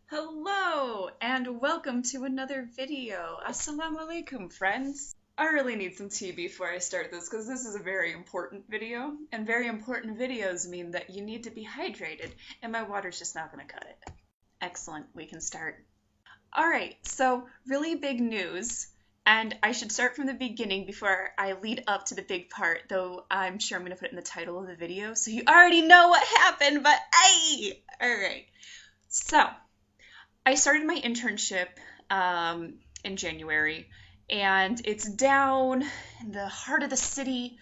Hello and welcome to another video. Assalamu alaikum, friends. I really need some tea before I start this because this is a very important video, and very important videos mean that you need to be hydrated, and my water's just not going to cut it. Excellent, we can start. Alright, so really big news, and I should start from the beginning before I lead up to the big part, though I'm sure I'm going to put it in the title of the video, so you already know what happened, but hey! Alright, so I started my internship in January, and it's down in the heart of the city,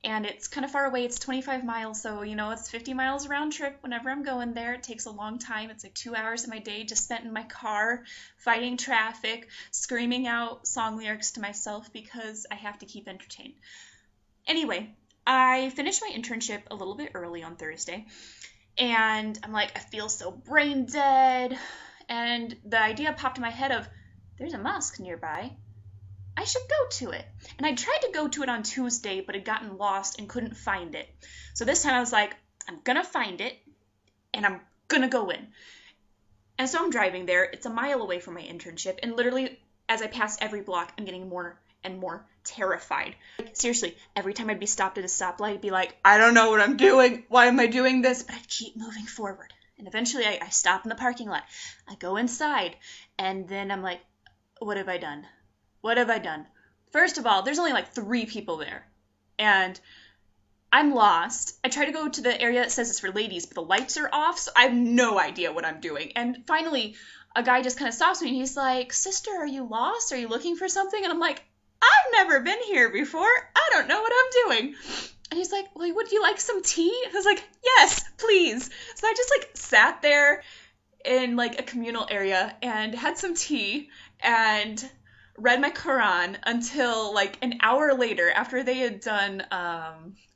and it's kind of far away. It's 25 miles, so it's 50 miles round trip whenever I'm going there. It takes a long time. It's like 2 hours of my day just spent in my car, fighting traffic, screaming out song lyrics to myself because I have to keep entertained. Anyway, I finished my internship a little bit early on Thursday, and I'm like, I feel so brain dead. And the idea popped in my head of, there's a mosque nearby. I should go to it. And I tried to go to it on Tuesday, but had gotten lost and couldn't find it. So this time I was like, I'm gonna find it, and I'm gonna go in. And so I'm driving there. It's a mile away from my internship, and literally, as I pass every block, I'm getting more and more terrified. Like, seriously, every time I'd be stopped at a stoplight, I'd be like, I don't know what I'm doing. Why am I doing this? But I'd keep moving forward. And eventually I stop in the parking lot. I go inside, and then I'm like, what have I done? What have I done? First of all, there's only like 3 people there, and I'm lost. I try to go to the area that says it's for ladies, but the lights are off, so I have no idea what I'm doing. And finally, a guy just kind of stops me, and he's like, sister, are you lost? Are you looking for something? And I'm like, I've never been here before. I don't know what I'm doing. And he's like, well, would you like some tea? I was like, yes, please. So I just sat there in a communal area and had some tea and read my Quran until an hour later after they had done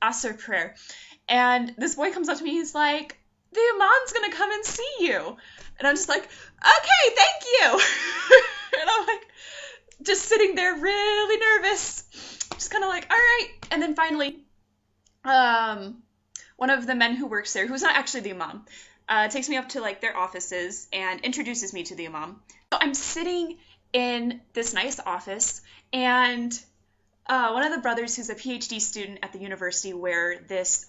Asr prayer. And this boy comes up to me, he's like, the imam's gonna come and see you. And I'm just like, okay, thank you. And I'm just sitting there really nervous, just kind of all right. And then finally, one of the men who works there, who's not actually the imam, takes me up to their offices and introduces me to the imam. So I'm sitting in this nice office, and one of the brothers who's a PhD student at the university where this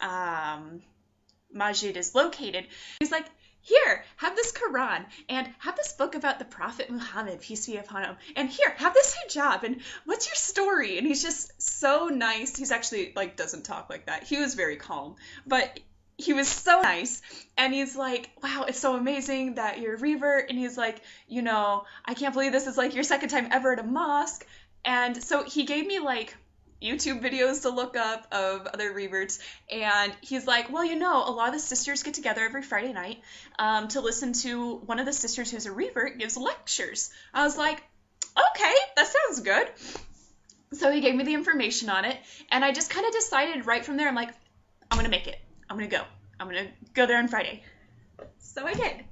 masjid is located, he's like, here, have this Quran, and have this book about the Prophet Muhammad, peace be upon him, and here, have this hijab, and what's your story? And he's just so nice. He's actually, doesn't talk like that. He was very calm, but he was so nice, and he's like, wow, it's so amazing that you're a revert, and he's like, I can't believe this is, your second time ever at a mosque, and so he gave me, YouTube videos to look up of other reverts, and he's like, well, a lot of the sisters get together every Friday night to listen to one of the sisters who's a revert gives lectures. I was like, okay, that sounds good. So he gave me the information on it, and I just kind of decided right from there, I'm like, I'm gonna make it. I'm gonna go there on Friday. So I did.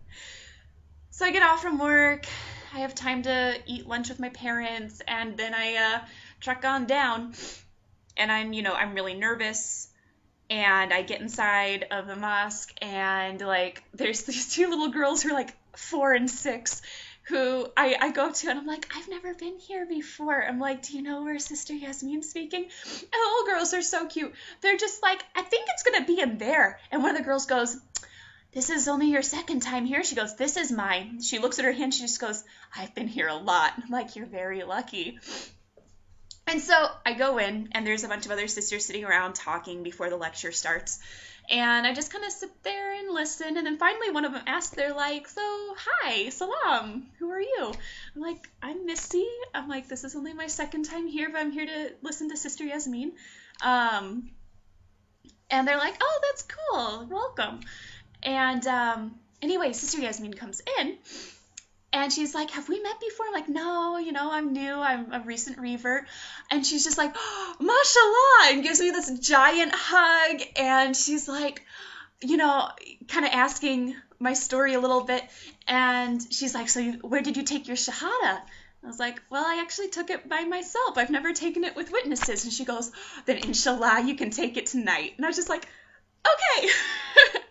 So I get off from work, I have time to eat lunch with my parents, and then I truck on down, and I'm really nervous, and I get inside of the mosque, and there's these 2 little girls who are 4 and 6 who I go up to, and I'm like, I've never been here before. I'm like, do you know where Sister Yasmin's speaking? And the little girls are so cute. They're just like, I think it's gonna be in there. And one of the girls goes, this is only your second time here. She goes, this is mine. She looks at her hand, she just goes, I've been here a lot. I'm like, you're very lucky. And so I go in, and there's a bunch of other sisters sitting around talking before the lecture starts. And I just kind of sit there and listen. And then finally one of them asks, they're like, so, hi, salam, who are you? I'm like, I'm Missy. I'm like, this is only my second time here, but I'm here to listen to Sister Yasmin. And they're like, oh, that's cool, welcome. And anyway, Sister Yasmin comes in, and she's like, have we met before? I'm like, no, I'm new. I'm a recent revert. And she's just like, oh, mashallah, and gives me this giant hug. And she's like, kind of asking my story a little bit. And she's like, so where did you take your shahada? I was like, well, I actually took it by myself. I've never taken it with witnesses. And she goes, then inshallah, you can take it tonight. And I was just like, okay.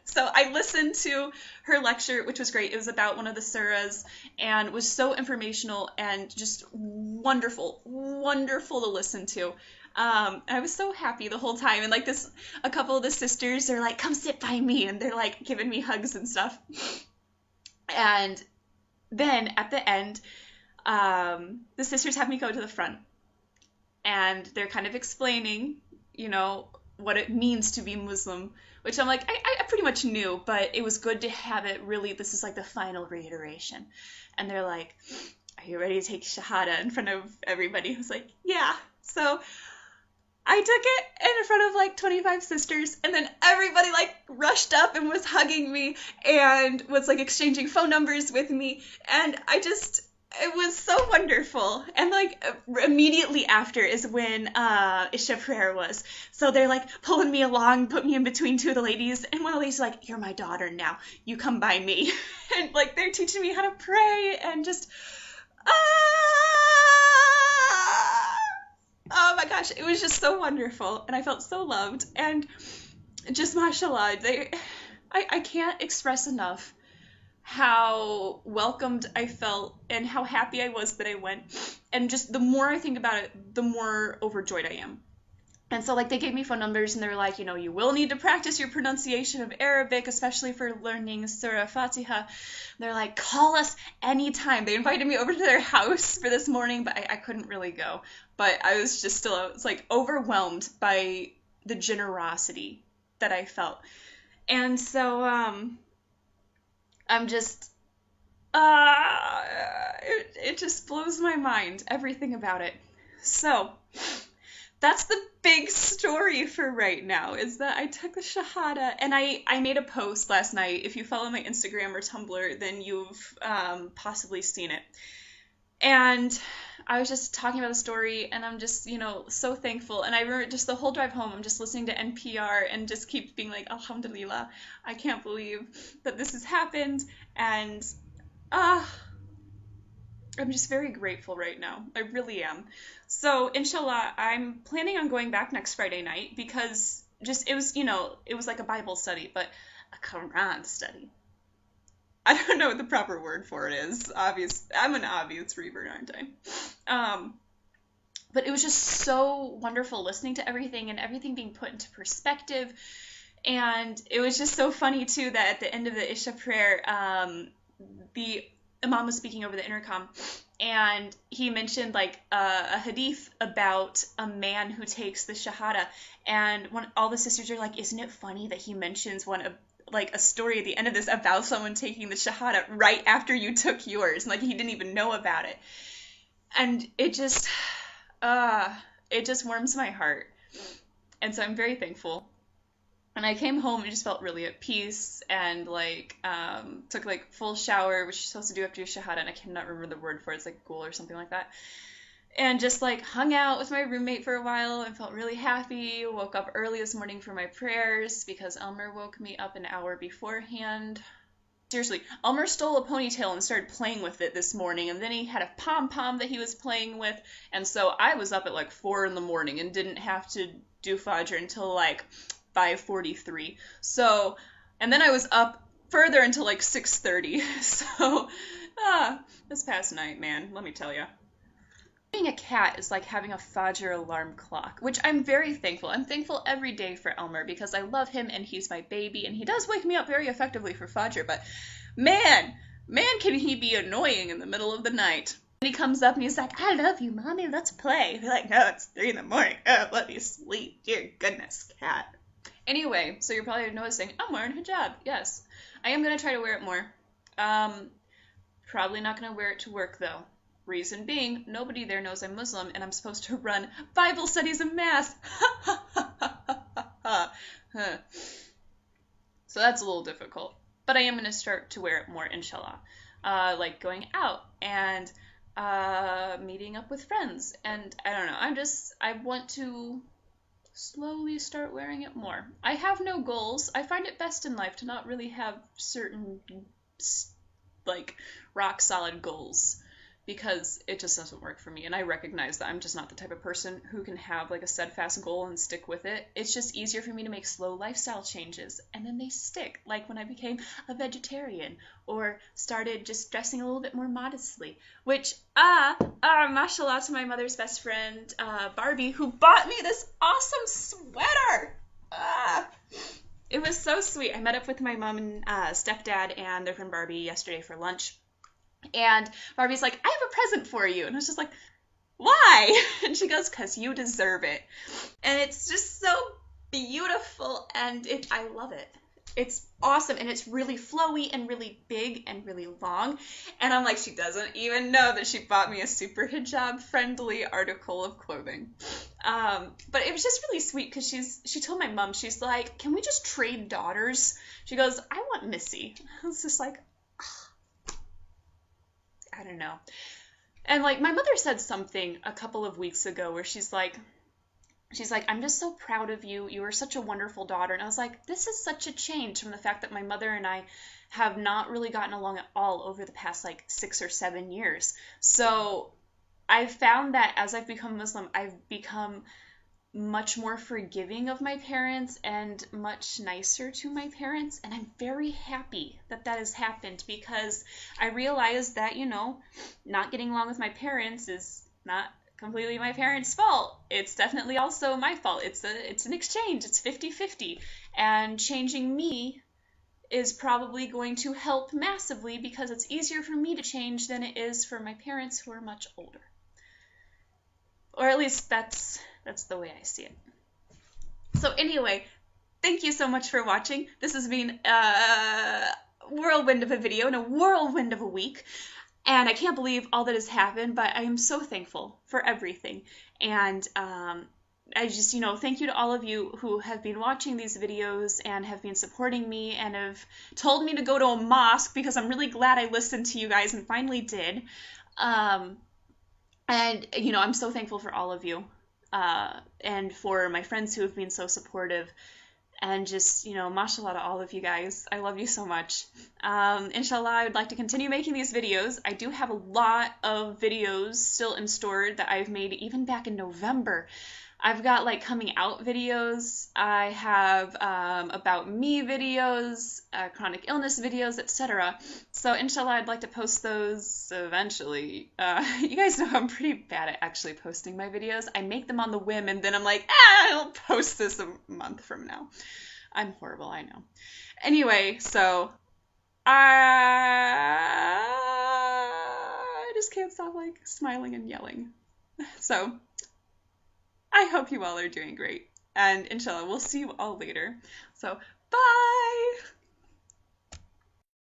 So I listened to her lecture, which was great. It was about one of the surahs and was so informational and just wonderful, wonderful to listen to. I was so happy the whole time. And like a couple of the sisters are like, come sit by me. And they're like giving me hugs and stuff. And then at the end, the sisters have me go to the front. And they're kind of explaining, what it means to be Muslim, which I'm like, I pretty much knew, but it was good to have it really, this is like the final reiteration. And they're like, are you ready to take Shahada in front of everybody? I was like, yeah. So I took it in front of like 25 sisters, and then everybody like rushed up and was hugging me and was like exchanging phone numbers with me. And it was so wonderful. And like immediately after is when Isha prayer was. So they're like pulling me along, put me in between two of the ladies, and one of the ladies is like, you're my daughter now, you come by me. And like they're teaching me how to pray and just oh my gosh, it was just so wonderful, and I felt so loved. And just mashallah, I can't express enough how welcomed I felt and how happy I was that I went. And just the more I think about it, the more overjoyed I am. And so like they gave me phone numbers, and they're like, you will need to practice your pronunciation of Arabic, especially for learning Surah Fatiha. They're like, call us anytime. They invited me over to their house for this morning, but I couldn't really go. But I was just I was like overwhelmed by the generosity that I felt. And so I'm just, it just blows my mind, everything about it. So that's the big story for right now, is that I took the Shahada, and I made a post last night. If you follow my Instagram or Tumblr, then you've possibly seen it. And I was just talking about the story, and I'm just, so thankful. And I remember just the whole drive home, I'm just listening to NPR and just keep being like, Alhamdulillah, I can't believe that this has happened. And I'm just very grateful right now. I really am. So, inshallah, I'm planning on going back next Friday night, because it was like a Bible study, but a Quran study. I don't know what the proper word for it is. I'm an obvious revert, aren't I? But it was just so wonderful listening to everything and everything being put into perspective. And it was just so funny, too, that at the end of the Isha prayer, the Imam was speaking over the intercom, and he mentioned like a hadith about a man who takes the Shahada. And all the sisters are like, isn't it funny that he mentions a story at the end of this about someone taking the Shahada right after you took yours, and like he didn't even know about it. And it just warms my heart. And so I'm very thankful. And I came home and just felt really at peace, and like took like full shower, which you're supposed to do after your Shahada, and I cannot remember the word for it. It's like gul or something like that. And just like hung out with my roommate for a while and felt really happy. Woke up early this morning for my prayers because Elmer woke me up an hour beforehand. Seriously, Elmer stole a ponytail and started playing with it this morning, and then he had a pom-pom that he was playing with, and so I was up at like 4 in the morning and didn't have to do Fajr until like 5:43. So, and then I was up further until like 6:30. So, this past night, man, let me tell you. Being a cat is like having a Fajr alarm clock, which I'm very thankful. I'm thankful every day for Elmer because I love him and he's my baby, and he does wake me up very effectively for Fajr, but man, can he be annoying in the middle of the night. And he comes up and he's like, I love you, Mommy, let's play. You're like, no, it's 3 in the morning. Oh, let me sleep. Dear goodness, cat. Anyway, so you're probably noticing, I'm wearing hijab. Yes, I am going to try to wear it more. Probably not going to wear it to work, though. Reason being, nobody there knows I'm Muslim, and I'm supposed to run Bible studies and mass. So that's a little difficult. But I am going to start to wear it more, inshallah. Like going out and meeting up with friends. And I don't know, I want to slowly start wearing it more. I have no goals. I find it best in life to not really have certain, like, rock-solid goals. because it just doesn't work for me. And I recognize that I'm just not the type of person who can have like a steadfast goal and stick with it. It's just easier for me to make slow lifestyle changes, and then they stick, like when I became a vegetarian or started just dressing a little bit more modestly, which mashallah to my mother's best friend Barbie, who bought me this awesome sweater. It was so sweet. I met up with my mom and stepdad and their friend Barbie yesterday for lunch. And Barbie's like, I have a present for you. And I was just like, why? And she goes, because you deserve it. And it's just so beautiful, and I love it. It's awesome, and it's really flowy and really big and really long. And I'm like, she doesn't even know that she bought me a super hijab-friendly article of clothing. But it was just really sweet because she told my mom, she's like, can we just trade daughters? She goes, I want Missy. I was just like, I don't know. And like my mother said something a couple of weeks ago where she's like, I'm just so proud of you. You are such a wonderful daughter. And I was like, this is such a change from the fact that my mother and I have not really gotten along at all over the past like 6 or 7 years. So I found that as I've become Muslim, I've become much more forgiving of my parents and much nicer to my parents. And I'm very happy that that has happened, because I realized that, you know, not getting along with my parents is not completely my parents' fault. It's definitely also my fault. It's an exchange. It's 50-50. And changing me is probably going to help massively, because it's easier for me to change than it is for my parents, who are much older. Or at least that's the way I see it. So anyway, thank you so much for watching. This has been a whirlwind of a video and a whirlwind of a week. And I can't believe all that has happened, but I am so thankful for everything. And I just, thank you to all of you who have been watching these videos and have been supporting me and have told me to go to a mosque, because I'm really glad I listened to you guys and finally did. And, I'm so thankful for all of you, and for my friends who have been so supportive, and just, mashallah to all of you guys. I love you so much. Inshallah, I would like to continue making these videos. I do have a lot of videos still in store that I've made even back in November. I've got like coming out videos, I have about me videos, chronic illness videos, etc. So inshallah, I'd like to post those eventually. You guys know I'm pretty bad at actually posting my videos. I make them on the whim, and then I'm like, I'll post this a month from now. I'm horrible, I know. Anyway, so I just can't stop like smiling and yelling. So I hope you all are doing great, and inshallah, we'll see you all later. So, bye!